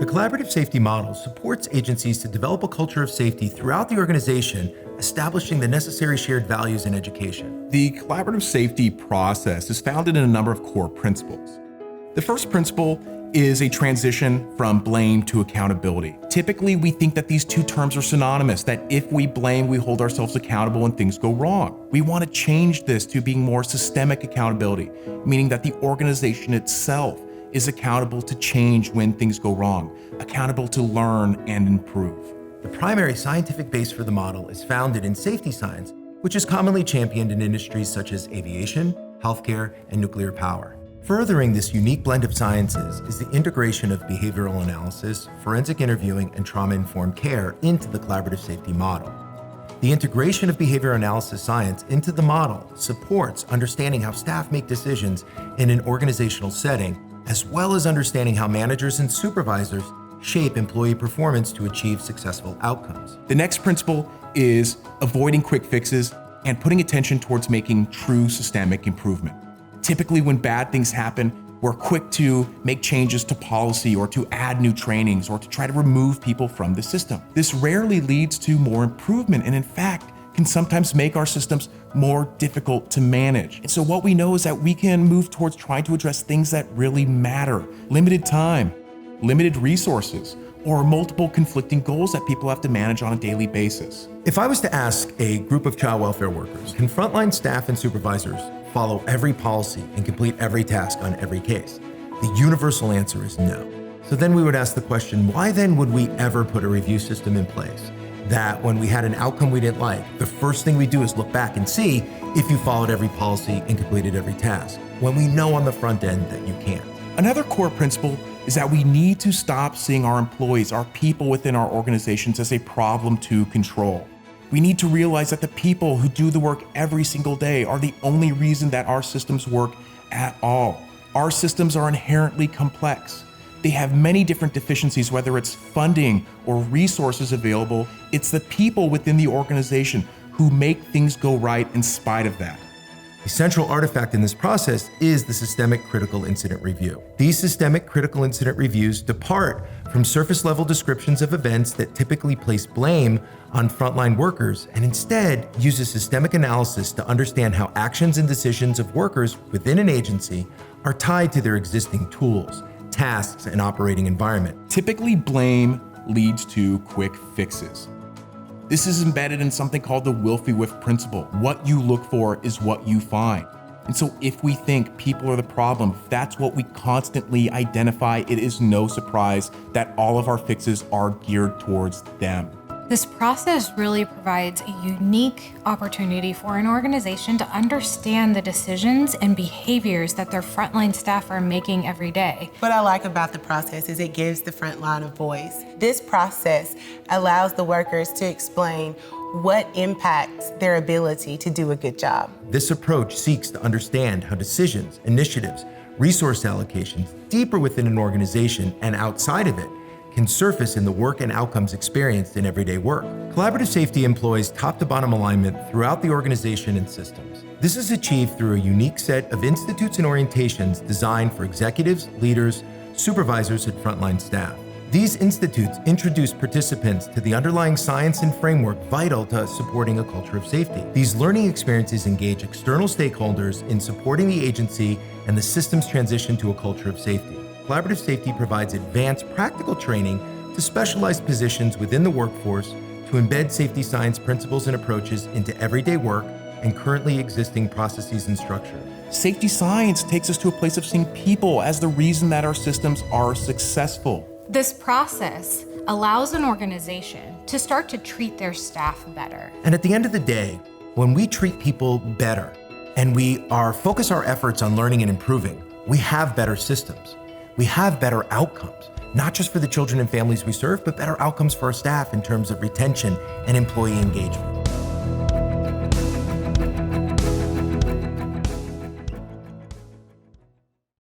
The collaborative safety model supports agencies to develop a culture of safety throughout the organization, establishing the necessary shared values in education. The collaborative safety process is founded in a number of core principles. The first principle is a transition from blame to accountability. Typically, we think that these two terms are synonymous, that if we blame, we hold ourselves accountable when things go wrong. We want to change this to being more systemic accountability, meaning that the organization itself is accountable to change when things go wrong, accountable to learn and improve. The primary scientific base for the model is founded in safety science, which is commonly championed in industries such as aviation, healthcare, and nuclear power. Furthering this unique blend of sciences is the integration of behavioral analysis, forensic interviewing, and trauma-informed care into the collaborative safety model. The integration of behavioral analysis science into the model supports understanding how staff make decisions in an organizational setting, as well as understanding how managers and supervisors shape employee performance to achieve successful outcomes. The next principle is avoiding quick fixes and putting attention towards making true systemic improvement. Typically, when bad things happen, we're quick to make changes to policy or to add new trainings or to try to remove people from the system. This rarely leads to more improvement and, in fact, can sometimes make our systems more difficult to manage. And so what we know is that we can move towards trying to address things that really matter: limited time, limited resources, or multiple conflicting goals that people have to manage on a daily basis. If I was to ask a group of child welfare workers, can frontline staff and supervisors follow every policy and complete every task on every case? The universal answer is no. So then we would ask the question, why then would we ever put a review system in place that when we had an outcome we didn't like, the first thing we do is look back and see if you followed every policy and completed every task, when we know on the front end that you can't? Another core principle is that we need to stop seeing our employees, our people within our organizations, as a problem to control. We need to realize that the people who do the work every single day are the only reason that our systems work at all. Our systems are inherently complex. They have many different deficiencies, whether it's funding or resources available. It's the people within the organization who make things go right in spite of that. A central artifact in this process is the Systemic Critical Incident Review. These Systemic Critical Incident Reviews depart from surface-level descriptions of events that typically place blame on frontline workers and instead use a systemic analysis to understand how actions and decisions of workers within an agency are tied to their existing tools, tasks, and operating environment. Typically, blame leads to quick fixes. This is embedded in something called the Wilfie-Whiff principle. What you look for is what you find. And so if we think people are the problem, if that's what we constantly identify, it is no surprise that all of our fixes are geared towards them. This process really provides a unique opportunity for an organization to understand the decisions and behaviors that their frontline staff are making every day. What I like about the process is it gives the frontline a voice. This process allows the workers to explain what impacts their ability to do a good job. This approach seeks to understand how decisions, initiatives, resource allocations deeper within an organization and outside of it can surface in the work and outcomes experienced in everyday work. Collaborative safety employs top-to-bottom alignment throughout the organization and systems. This is achieved through a unique set of institutes and orientations designed for executives, leaders, supervisors, and frontline staff. These institutes introduce participants to the underlying science and framework vital to supporting a culture of safety. These learning experiences engage external stakeholders in supporting the agency and the system's transition to a culture of safety. Collaborative safety provides advanced practical training to specialized positions within the workforce to embed safety science principles and approaches into everyday work and currently existing processes and structures. Safety science takes us to a place of seeing people as the reason that our systems are successful. This process allows an organization to start to treat their staff better. And at the end of the day, when we treat people better and we focus our efforts on learning and improving, we have better systems. We have better outcomes, not just for the children and families we serve, but better outcomes for our staff in terms of retention and employee engagement.